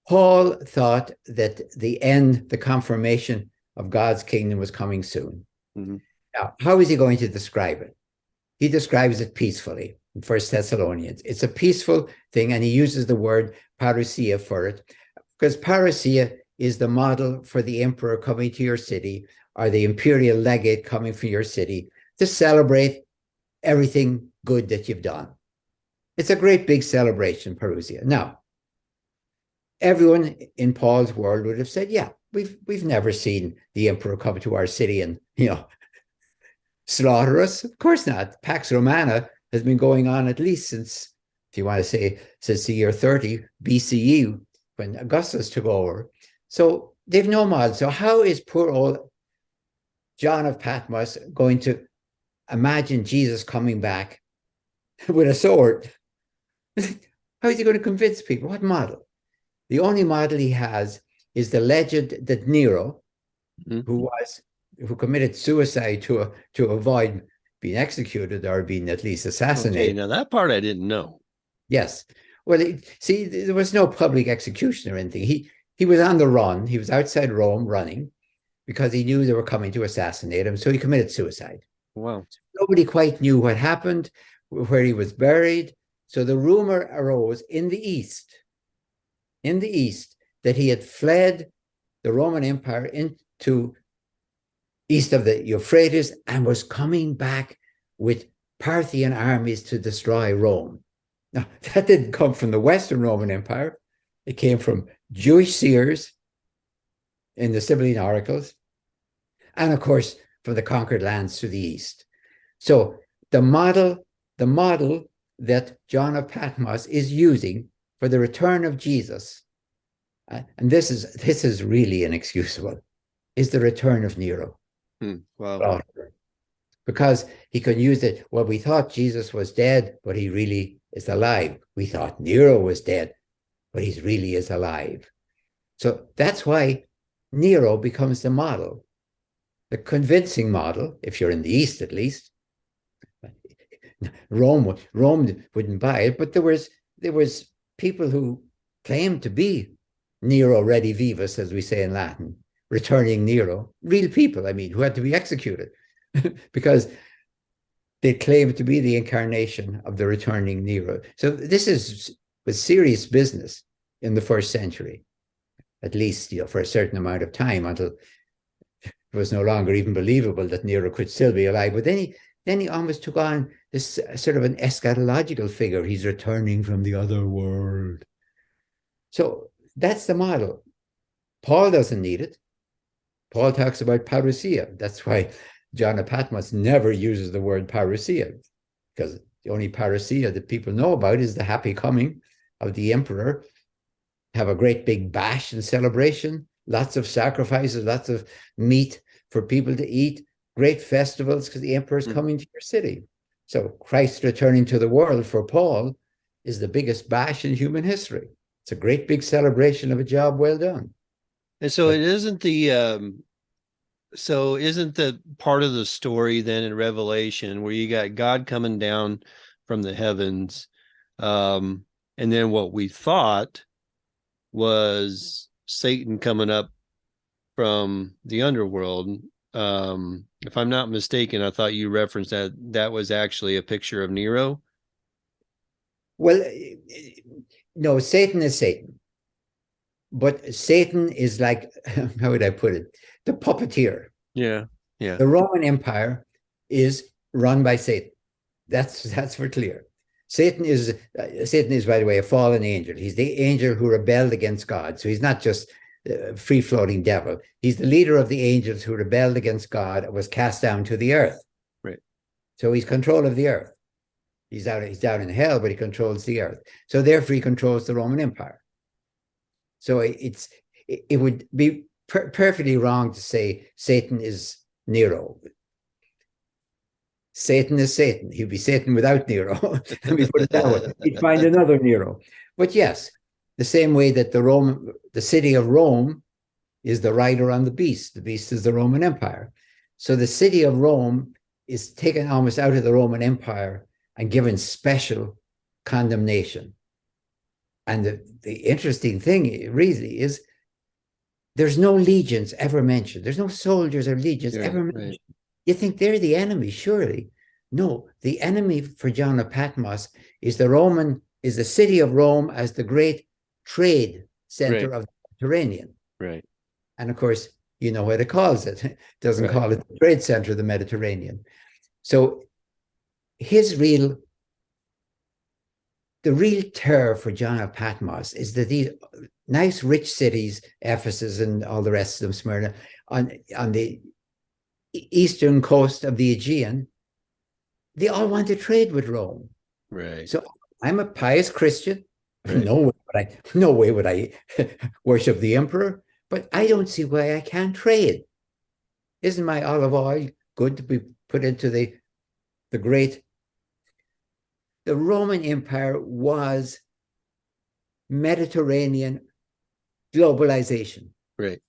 Paul thought that the confirmation of God's kingdom was coming soon. Mm-hmm. Now, how is he going to describe it? He describes it peacefully in 1 Thessalonians. It's a peaceful thing, and he uses the word parousia for it, because parousia is the model for the emperor coming to your city or the imperial legate coming from your city to celebrate everything good that you've done. It's a great big celebration, parousia. Now, everyone in Paul's world would have said, yeah, we've never seen the emperor come to our city and, slaughter us. Of course not. Pax Romana has been going on at least since, if you want to say, since the year 30 BCE, when Augustus took over. So they've no model. So how is poor old John of Patmos going to imagine Jesus coming back with a sword? How is he going to convince people? What model? The only model he has is the legend that Nero, Mm-hmm. who committed suicide to avoid being executed or being at least Okay, assassinated. now that part I didn't know. Yes. Well, see, there was no public execution or anything. He was on the run. He was outside Rome running because he knew they were coming to assassinate him. So he committed suicide. Wow. Nobody quite knew what happened, where he was buried. So the rumor arose in the East, that he had fled the Roman Empire into east of the Euphrates and was coming back with Parthian armies to destroy Rome. Now, that didn't come from the Western Roman Empire. It came from Jewish seers in the Sibylline oracles, and of course, from the conquered lands to the east. So the model that John of Patmos is using for the return of Jesus, and this is really inexcusable, is the return of Nero. Wow. Because he could use it. Well, we thought Jesus was dead, but he really is alive. We thought Nero was dead, but he really is alive. So that's why Nero becomes the model, the convincing model, if you're in the East at least. Rome wouldn't buy it, but there was people who claimed to be Nero redivivus, as we say in Latin, returning Nero, real people, I mean, who had to be executed because they claimed to be the incarnation of the returning Nero. So this was serious business in the first century, at least, for a certain amount of time, until it was no longer even believable that Nero could still be alive. But then he almost took on this sort of an eschatological figure. He's returning from the other world. So that's the model. Paul doesn't need it. Paul talks about parousia. That's why John of Patmos never uses the word parousia, because the only parousia that people know about is the happy coming of the emperor, have a great big bash and celebration, lots of sacrifices, lots of meat for people to eat, great festivals because the emperor is coming to your city. So Christ returning to the world for Paul is the biggest bash in human history. It's a great big celebration of a job well done. And so it isn't so isn't the part of the story then in Revelation where you got God coming down from the heavens, and then what we thought was Satan coming up from the underworld. If I'm not mistaken, I thought you referenced that was actually a picture of Nero. Well, no, Satan is Satan. But Satan is like, how would I put it? The puppeteer. Yeah. Yeah. The Roman Empire is run by Satan. That's for clear. Satan is, by the way, a fallen angel. He's the angel who rebelled against God. So he's not just a free-floating devil. He's the leader of the angels who rebelled against God and was cast down to the earth. Right. So he's control of the earth. He's down in hell, but he controls the earth. So therefore, he controls the Roman Empire. So it would be perfectly wrong to say Satan is Nero. Satan is Satan. He'd be Satan without Nero. Let me put it that way. He'd find another Nero. But yes, the same way that the city of Rome is the rider on the beast. The beast is the Roman Empire. So the city of Rome is taken almost out of the Roman Empire and given special condemnation. And the interesting thing really is there's no legions ever mentioned. There's no soldiers or legions ever mentioned. Right. You think they're the enemy, surely. No, the enemy for John of Patmos is the city of Rome as the great trade center of the Mediterranean. Right. And of course, you know what it calls it. It doesn't call it the trade center of the Mediterranean. So the real terror for John of Patmos is that these nice rich cities, Ephesus and all the rest of them, Smyrna, on the eastern coast of the Aegean, they all want to trade with Rome. Right. So I'm a pious Christian. Right. No way would I worship the emperor, but I don't see why I can't trade. Isn't my olive oil good to be put into the great? The Roman Empire was Mediterranean globalization. Right.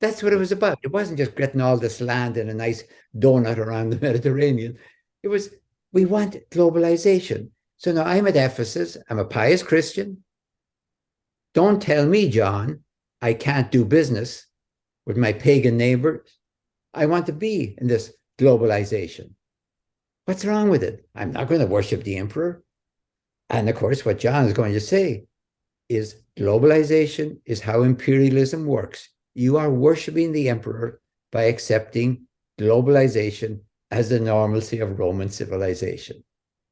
That's what it was about. It wasn't just getting all this land and a nice donut around the Mediterranean. It was, we want globalization. So now I'm at Ephesus. I'm a pious Christian. Don't tell me, John, I can't do business with my pagan neighbors. I want to be in this globalization. What's wrong with it? I'm not going to worship the emperor. And of course, what John is going to say is globalization is how imperialism works. You are worshiping the emperor by accepting globalization as the normalcy of Roman civilization.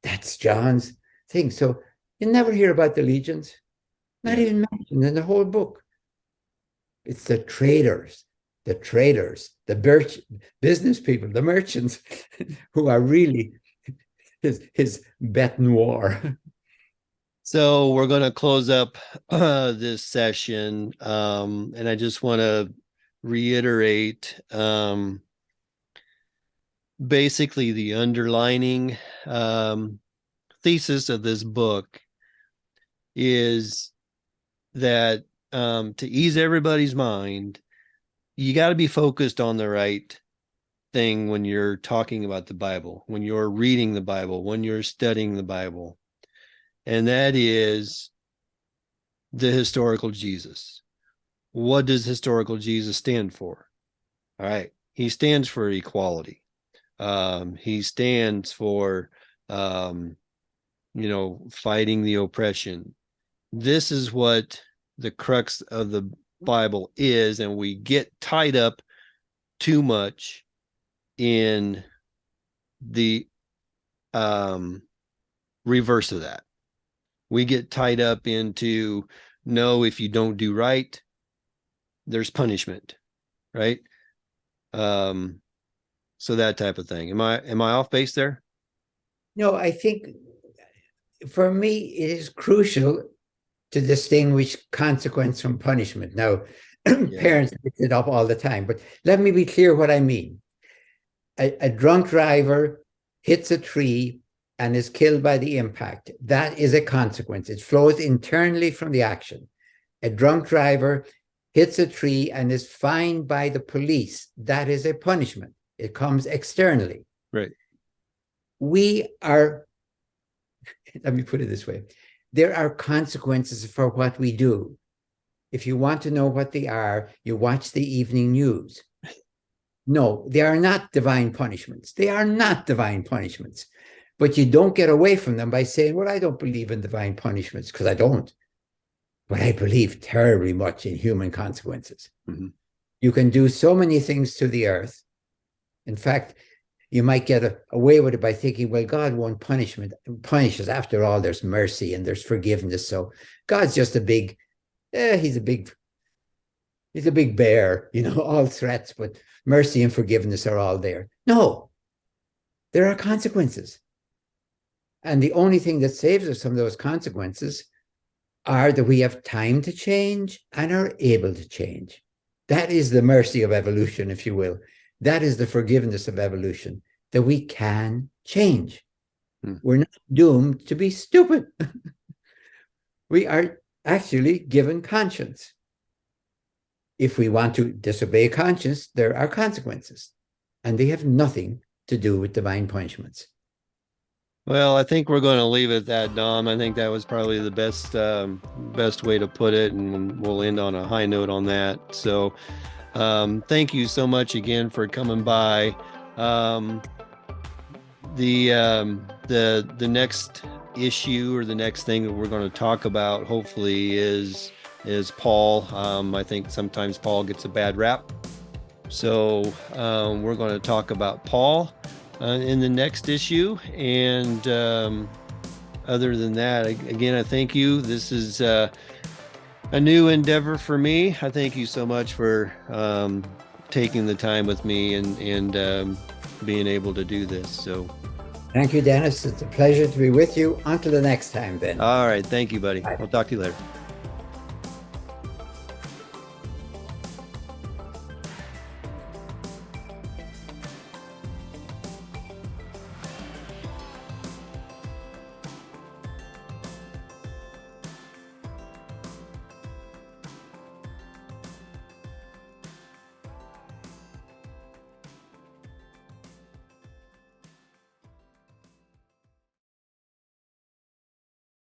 That's John's thing. So you never hear about the legions, not even mentioned in the whole book. It's the traders, the business people, the merchants who are really his bête noire. So we're going to close up this session, and I just want to reiterate basically the underlining thesis of this book is that to ease everybody's mind, you got to be focused on the right thing when you're talking about the Bible, when you're reading the Bible, when you're studying the Bible. And that is the historical Jesus. What does historical Jesus stand for? All right. He stands for equality. He stands for, fighting the oppression. This is what the crux of the Bible is, and we get tied up too much in the reverse of that. We get tied up into, no, if you don't do right, there's punishment, right? So that type of thing. Am I off base there? No, I think for me it is crucial to distinguish consequence from punishment. Now, parents pick it up all the time, but let me be clear what I mean. A drunk driver hits a tree and is killed by the impact. That is a consequence. It flows internally from the action. A drunk driver hits a tree and is fined by the police. That is a punishment. It comes externally. Right. Let me put it this way. There are consequences for what we do. If you want to know what they are, you watch the evening news. No, they are not divine punishments. They are not divine punishments. But you don't get away from them by saying, well, I don't believe in divine punishments, because I don't. But I believe terribly much in human consequences. Mm-hmm. You can do so many things to the earth. In fact, you might get away with it by thinking, well, God won't punish us. After all, there's mercy and there's forgiveness. So God's just he's a big bear, all threats, but mercy and forgiveness are all there. No, there are consequences. And the only thing that saves us from those consequences are that we have time to change and are able to change. That is the mercy of evolution, if you will. That is the forgiveness of evolution, that we can change. We're not doomed to be stupid. We are actually given conscience. If we want to disobey conscience, there are consequences, and they have nothing to do with divine punishments. Well, I think we're going to leave it at that, Dom. I think that was probably the best way to put it, and we'll end on a high note on that. So thank you so much again for coming by. The next issue, or the next thing that we're going to talk about, hopefully, is Paul. I think sometimes Paul gets a bad rap. So we're going to talk about Paul in the next issue. And other than that, again, I thank you. This is a new endeavor for me. I thank you so much for taking the time with me and being able to do this. So thank you, Dennis. It's a pleasure to be with you. Until the next time, then. All right. Thank you, buddy. Bye. We'll talk to you later.